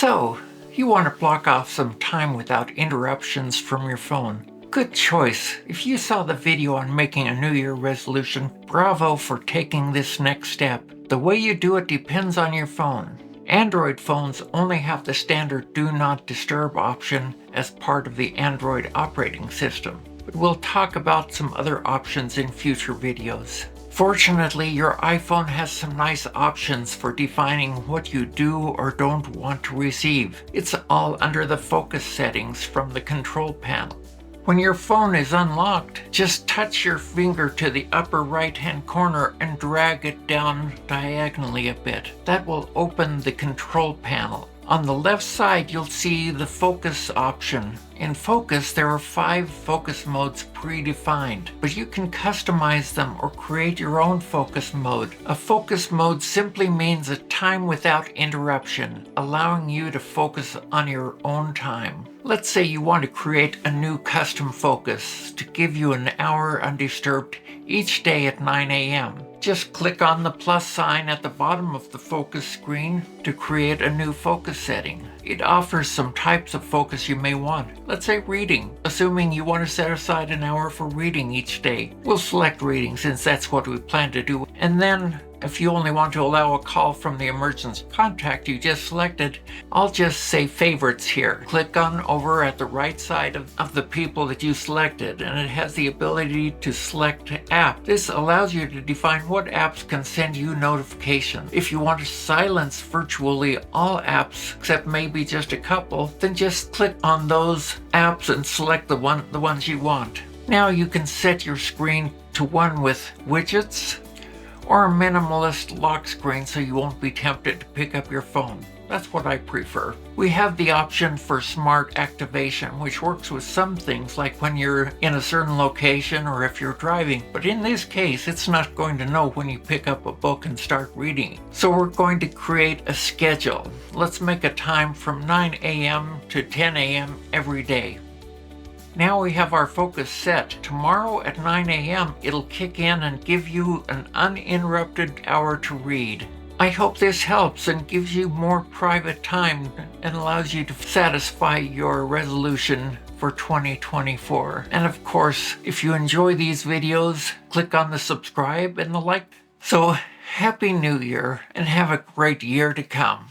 So, you want to block off some time without interruptions from your phone. Good choice. If you saw the video on making a New Year resolution, bravo for taking this next step. The way you do it depends on your phone. Android phones only have the standard Do Not Disturb option as part of the Android operating system, but we'll talk about some other options in future videos. Fortunately, your iPhone has some nice options for defining what you do or don't want to receive. It's all under the focus settings from the control panel. When your phone is unlocked, just touch your finger to the upper right-hand corner and drag it down diagonally a bit. That will open the control panel. On the left side, you'll see the focus option. In focus, there are 5 focus modes predefined, but you can customize them or create your own focus mode. A focus mode simply means a time without interruption, allowing you to focus on your own time. Let's say you want to create a new custom focus to give you an hour undisturbed each day at 9 a.m. Just click on the plus sign at the bottom of the focus screen to create a new focus setting. It offers some types of focus you may want. Let's say reading, assuming you want to set aside an hour for reading each day. We'll select reading since that's what we plan to do. And then if you only want to allow a call from the emergency contact you just selected, I'll just say favorites here. Click on over at the right side of the people that you selected, and it has the ability to select app. This allows you to define what apps can send you notifications. If you want to silence virtually all apps except maybe just a couple, then just click on those apps and select the ones you want. Now you can set your screen to one with widgets or a minimalist lock screen so you won't be tempted to pick up your phone. That's what I prefer. We have the option for smart activation, which works with some things like when you're in a certain location or if you're driving, but in this case it's not going to know when you pick up a book and start reading. So we're going to create a schedule. Let's make a time from 9 a.m. to 10 a.m. every day. Now we have our focus set. Tomorrow at 9 a.m. it'll kick in and give you an uninterrupted hour to read. I hope this helps and gives you more private time and allows you to satisfy your resolution for 2024. And of course, if you enjoy these videos, click on the subscribe and the like. So, Happy New Year and have a great year to come.